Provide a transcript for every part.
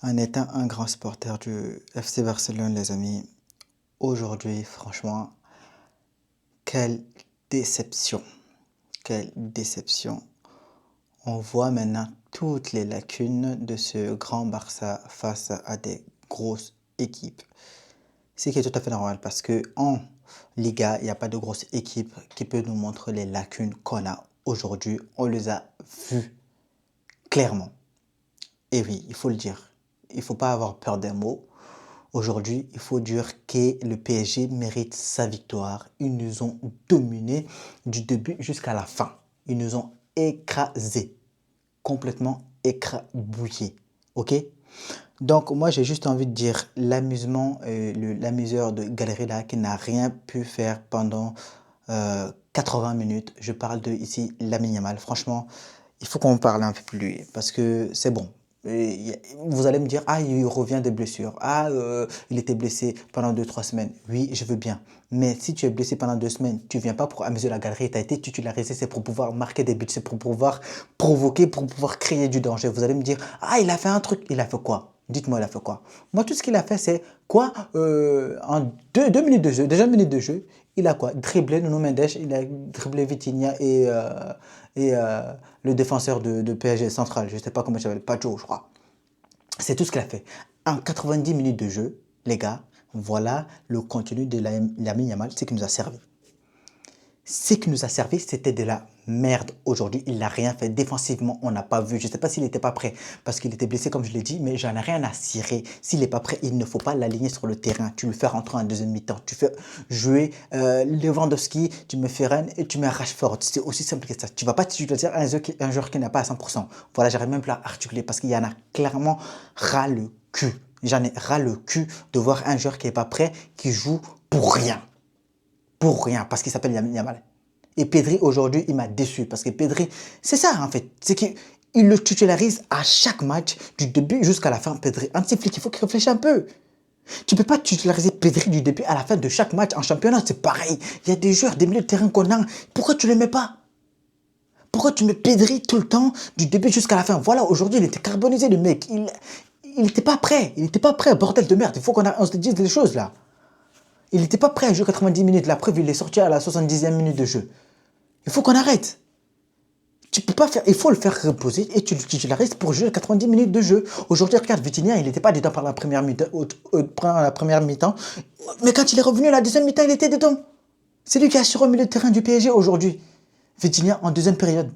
En étant un grand supporter du FC Barcelone, les amis, aujourd'hui, franchement, quelle déception. Quelle déception. On voit maintenant toutes les lacunes de ce grand Barça face à des grosses équipes. Ce qui est tout à fait normal parce que en Liga, il n'y a pas de grosse équipe qui peut nous montrer les lacunes qu'on a aujourd'hui. On les a vues clairement. Et oui, il faut le dire. Il ne faut pas avoir peur des mots. Aujourd'hui, il faut dire que le PSG mérite sa victoire. Ils nous ont dominés du début jusqu'à la fin. Ils nous ont écrasés, complètement écrabouillés. Ok? Donc moi j'ai juste envie de dire l'amusement, l'amuseur de Galerie là qui n'a rien pu faire pendant 80 minutes. Je parle de ici Lamine Yamal. Franchement, il faut qu'on parle un peu plus lui parce que c'est bon. Vous allez me dire, ah, il revient des blessures. Ah, il était blessé pendant 2 3 semaines. Oui, je veux bien. Mais si tu es blessé pendant 2 semaines, tu viens pas pour amuser la galerie. Tu as été titularisé, c'est pour pouvoir marquer des buts, c'est pour pouvoir provoquer, pour pouvoir créer du danger. Vous allez me dire, ah, il a fait un truc. Il a fait quoi? Dites-moi, il a fait quoi? Moi, tout ce qu'il a fait, c'est quoi? En 2 minutes de jeu, déjà 1 minute de jeu, il a quoi? Dribblé Nuno Mendes, il a dribblé Vitinha et le défenseur de PSG central, je ne sais pas comment il s'appelle, Pacho, je crois. C'est tout ce qu'il a fait. En 90 minutes de jeu, les gars, voilà le contenu de Lamine Yamal, c'est qui nous a servi. Ce qui nous a servi, c'était de la merde aujourd'hui. Il n'a rien fait. Défensivement, on n'a pas vu. Je ne sais pas s'il n'était pas prêt parce qu'il était blessé, comme je l'ai dit, mais j'en ai rien à cirer. S'il n'est pas prêt, il ne faut pas l'aligner sur le terrain. Tu le fais rentrer en deuxième mi-temps. Tu fais jouer Lewandowski, tu mets Ferran et tu mets Rashford. C'est aussi simple que ça. Tu ne vas pas titulariser un joueur qui n'a pas à 100%. Voilà, j'arrive même plus à articuler parce qu'il y en a clairement ras le cul. J'en ai ras le cul de voir un joueur qui n'est pas prêt, qui joue pour rien. Pour rien, parce qu'il s'appelle Yamal. Et Pedri, aujourd'hui, il m'a déçu. Parce que Pedri, c'est ça en fait. C'est qu'il le titularise à chaque match, du début jusqu'à la fin. Pedri, un petit flic, il faut qu'il réfléchisse un peu. Tu ne peux pas titulariser Pedri du début à la fin de chaque match en championnat. C'est pareil. Il y a des joueurs, des milieux de terrain qu'on a. Pourquoi tu ne les mets pas? Pourquoi tu mets Pedri tout le temps, du début jusqu'à la fin? Voilà, aujourd'hui, il était carbonisé, le mec. Il n'était pas prêt. Il n'était pas prêt, bordel de merde. Il faut on se dise les choses là. Il n'était pas prêt à jouer 90 minutes. La preuve, il est sorti à la 70e minute de jeu. Il faut qu'on arrête. Tu peux pas faire, il faut le faire reposer et tu le titularises pour jouer 90 minutes de jeu. Aujourd'hui, regarde, Vitinha, il n'était pas dedans par la première mi-temps, mais quand il est revenu à la deuxième mi-temps, il était dedans. C'est lui qui a assuré au milieu de terrain du PSG aujourd'hui. Vitinha en deuxième période.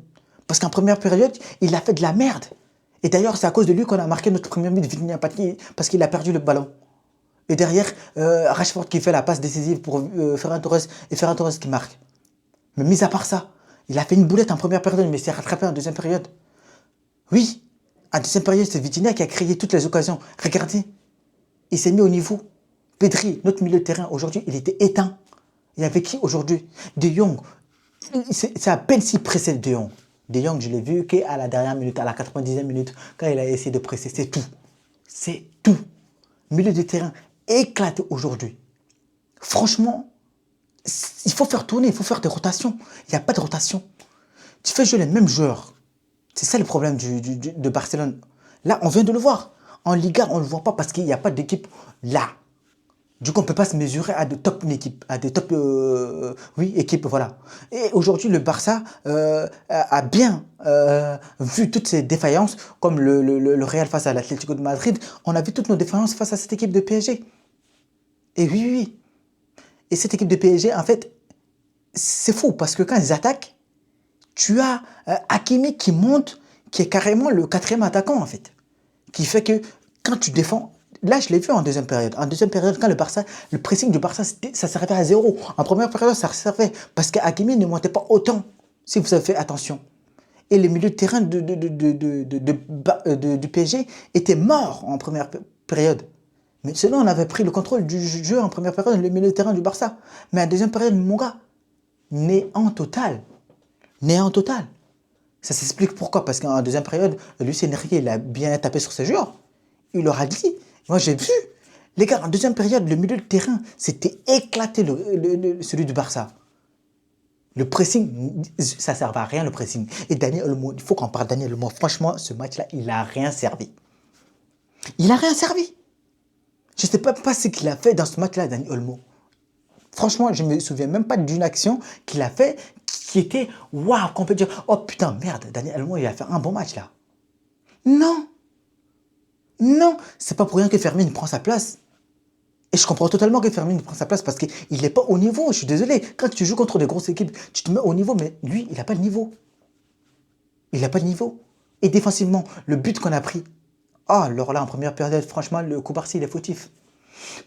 Parce qu'en première période, il a fait de la merde. Et d'ailleurs, c'est à cause de lui qu'on a marqué notre première minute, Vitinha, parce qu'il a perdu le ballon. Et derrière, Rashford qui fait la passe décisive pour Ferran Torres et Ferran Torres qui marque. Mais mis à part ça, il a fait une boulette en première période, mais il s'est rattrapé en deuxième période. Oui, en deuxième période, c'est Vitinha qui a créé toutes les occasions. Regardez, il s'est mis au niveau. Pedri, notre milieu de terrain, aujourd'hui, il était éteint. Il y avait qui aujourd'hui? De Jong. C'est à peine s'il pressait De Jong. De Jong, je l'ai vu qu'à la dernière minute, à la 90e minute, quand il a essayé de presser, c'est tout. C'est tout. Milieu de terrain éclaté aujourd'hui. Franchement, il faut faire tourner, il faut faire des rotations. Il n'y a pas de rotation. Tu fais jouer les mêmes joueurs. C'est ça le problème de Barcelone. Là, on vient de le voir. En Liga, on ne le voit pas parce qu'il n'y a pas d'équipe là. Du coup, on ne peut pas se mesurer à de top équipes, à des top oui, équipes, voilà. Et aujourd'hui, le Barça a bien vu toutes ces défaillances, comme le Real face à l'Atlético de Madrid. On a vu toutes nos défaillances face à cette équipe de PSG. Et oui, oui, oui. Et cette équipe de PSG, en fait, c'est fou parce que quand ils attaquent, tu as Hakimi qui monte, qui est carrément le quatrième attaquant en fait. Qui fait que quand tu défends, là je l'ai vu en deuxième période. En deuxième période, quand le pressing du Barça, ça s'arrêtait à zéro. En première période, ça servait parce que Hakimi ne montait pas autant, si vous avez fait attention. Et les milieux de terrain du PSG étaient morts en première période. Mais sinon, on avait pris le contrôle du jeu en première période, le milieu de terrain du Barça. Mais en deuxième période, mon gars, néant total. Néant total. Ça s'explique pourquoi. Parce qu'en deuxième période, Lucien Enrique, il a bien tapé sur ses joueurs. Il leur a dit. Moi, j'ai vu. Les gars, en deuxième période, le milieu de terrain, c'était éclaté, celui du Barça. Le pressing, ça ne servait à rien, le pressing. Et Daniel Olmo, il faut qu'on parle de Daniel Olmo. Franchement, ce match-là, il n'a rien servi. Il n'a rien servi. Je ne sais pas ce qu'il a fait dans ce match-là, Dani Olmo. Franchement, je ne me souviens même pas d'une action qu'il a fait qui était waouh, qu'on peut dire oh putain, merde, Dani Olmo, il a fait un bon match là. Non, non, c'est pas pour rien que Fermin prend sa place. Et je comprends totalement que Fermin prend sa place parce qu'il n'est pas au niveau. Je suis désolé. Quand tu joues contre des grosses équipes, tu te mets au niveau, mais lui, il n'a pas le niveau. Il n'a pas de niveau. Et défensivement, le but qu'on a pris. Ah, alors là, en première période, franchement, le Koubarsi, il est fautif.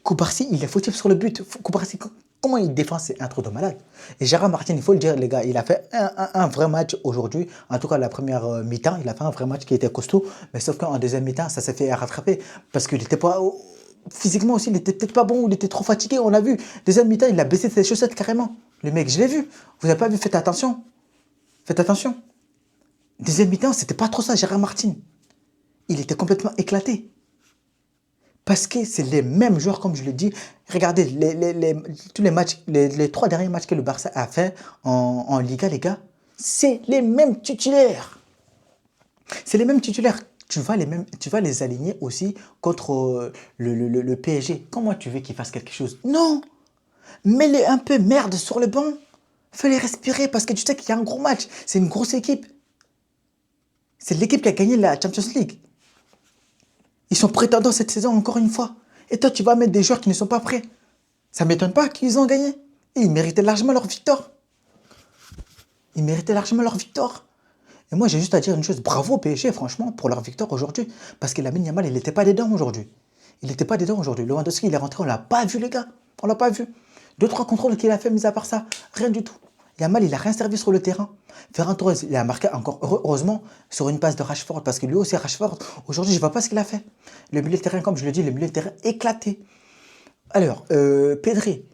Koubarsi, il est fautif sur le but. Koubarsi, comment il défend, c'est un truc de malade. Et Gérard Martin, il faut le dire, les gars, il a fait un vrai match aujourd'hui. En tout cas, la première mi-temps, il a fait un vrai match qui était costaud. Mais sauf qu'en deuxième mi-temps, ça s'est fait rattraper. Parce qu'il n'était pas. Physiquement aussi, il était peut-être pas bon, il était trop fatigué, on l'a vu. Deuxième mi-temps, il a baissé ses chaussettes carrément. Le mec, je l'ai vu. Vous n'avez pas vu, faites attention. Faites attention. Deuxième mi-temps, c'était pas trop ça, Gérard Martin. Il était complètement éclaté. Parce que c'est les mêmes joueurs, comme je le dis. Regardez, tous les matchs, les 3 derniers matchs que le Barça a fait en Liga, les gars, c'est les mêmes titulaires. C'est les mêmes titulaires. Tu vas les aligner aussi contre le PSG. Comment tu veux qu'ils fassent quelque chose? Non. Mets-les un peu merde sur le banc. Fais-les respirer parce que tu sais qu'il y a un gros match. C'est une grosse équipe. C'est l'équipe qui a gagné la Champions League. Ils sont prétendants cette saison encore une fois. Et toi, tu vas mettre des joueurs qui ne sont pas prêts. Ça ne m'étonne pas qu'ils ont gagné. Et ils méritaient largement leur victoire. Ils méritaient largement leur victoire. Et moi, j'ai juste à dire une chose. Bravo au PSG, franchement, pour leur victoire aujourd'hui. Parce que Lamine Yamal, il n'était pas dedans aujourd'hui. Il n'était pas dedans aujourd'hui. Lewandowski, il est rentré, on ne l'a pas vu, les gars. On ne l'a pas vu. 2-3 contrôles qu'il a fait, mis à part ça, rien du tout. Yamal, il n'a rien servi sur le terrain. Ferran Torres, il a marqué encore, heureusement, sur une passe de Rashford. Parce que lui aussi, Rashford, aujourd'hui, je ne vois pas ce qu'il a fait. Le milieu de terrain, comme je le dis, le milieu de terrain éclaté. Alors, Pedri,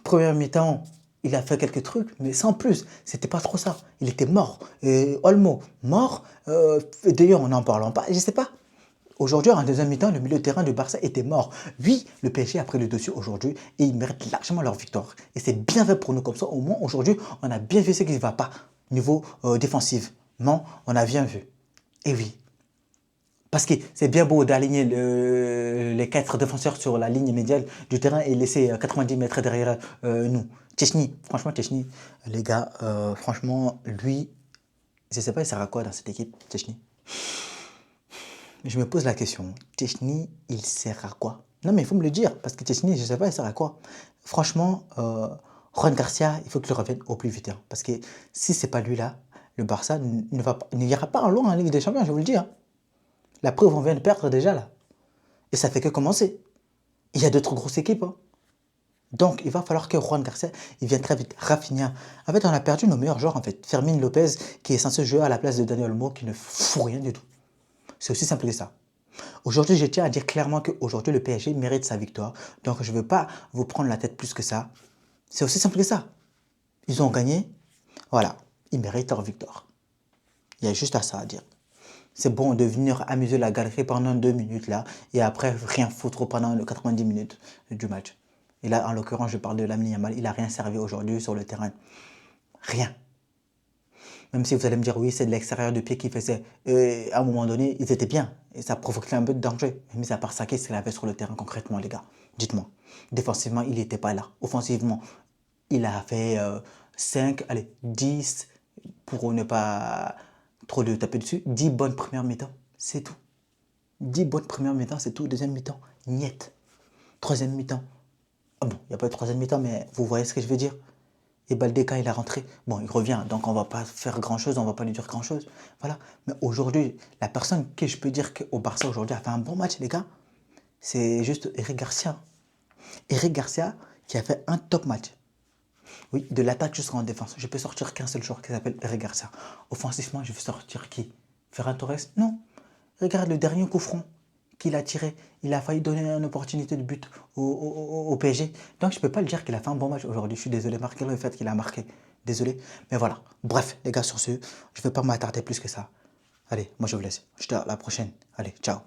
première mi-temps, il a fait quelques trucs, mais sans plus. C'était pas trop ça. Il était mort. Olmo, mort. D'ailleurs, on n'en parle pas. Je sais pas. Aujourd'hui, en deuxième mi-temps, le milieu de terrain du Barça était mort. Oui, le PSG a pris le dessus aujourd'hui et ils méritent largement leur victoire. Et c'est bien fait pour nous comme ça. Au moins, aujourd'hui, on a bien vu ce qui ne va pas. Niveau défensivement, on a bien vu. Et oui, parce que c'est bien beau d'aligner les 4 défenseurs sur la ligne médiane du terrain et laisser 90 mètres derrière nous. Chechny, franchement, Chechny, les gars, franchement, lui, je ne sais pas, il sert à quoi dans cette équipe, Chechny. Je me pose la question, Chechny, il sert à quoi? Non, mais il faut me le dire, parce que Chechny, je ne sais pas, il sert à quoi. Franchement, Juan Garcia, il faut qu'il revienne au plus vite. Hein, parce que si ce n'est pas lui là, le Barça n'ira pas en loin en Ligue des Champions, je vous le dis. Hein. La preuve, on vient de perdre déjà là. Et ça fait que commencer. Il y a d'autres grosses équipes. Hein. Donc, il va falloir que Juan Garcia, il vienne très vite. Rafinha. En fait, on a perdu nos meilleurs joueurs, en fait. Fermin Lopez, qui est censé jouer à la place de Daniel Olmo, qui ne fout rien du tout. C'est aussi simple que ça. Aujourd'hui, je tiens à dire clairement qu'aujourd'hui, le PSG mérite sa victoire. Donc, je ne veux pas vous prendre la tête plus que ça. C'est aussi simple que ça. Ils ont gagné. Voilà. Ils méritent leur victoire. Il y a juste à ça à dire. C'est bon de venir amuser la galerie pendant 2 minutes là, et après rien foutre pendant les 90 minutes du match. Et là, en l'occurrence, je parle de Lamine Yamal, il n'a rien servi aujourd'hui sur le terrain. Rien. Même si vous allez me dire, oui, c'est de l'extérieur du pied qu'il faisait. À un moment donné, ils étaient bien, et ça provoquait un peu de danger. Mais à part ça, qu'est-ce qu'il avait sur le terrain concrètement, les gars? Dites-moi. Défensivement, il n'était pas là. Offensivement, il a fait 5, allez, 10, pour ne pas trop de taper dessus, 10 bonnes premières mi-temps, c'est tout. 10 bonnes premières mi-temps, c'est tout. Deuxième mi-temps, niet. Troisième mi-temps, ah bon, il n'y a pas de troisième mi-temps, mais vous voyez ce que je veux dire. Et Baldé, quand il est rentré, bon, il revient, donc on ne va pas faire grand-chose, on ne va pas lui dire grand-chose. Voilà. Mais aujourd'hui, la personne que je peux dire qu'au Barça aujourd'hui a fait un bon match, les gars, c'est juste Eric Garcia. Eric Garcia qui a fait un top match. Oui, de l'attaque jusqu'en défense. Je peux sortir qu'un seul joueur qui s'appelle Eric Garcia. Offensivement, je vais sortir qui? Ferran Torres? Non. Regarde le dernier coup franc qu'il a tiré. Il a failli donner une opportunité de but au PSG. Donc je ne peux pas le dire qu'il a fait un bon match aujourd'hui. Je suis désolé, malgré le fait qu'il a marqué. Désolé. Mais voilà. Bref, les gars, sur ce, je ne vais pas m'attarder plus que ça. Allez, moi je vous laisse. Je te dis à la prochaine. Allez, ciao.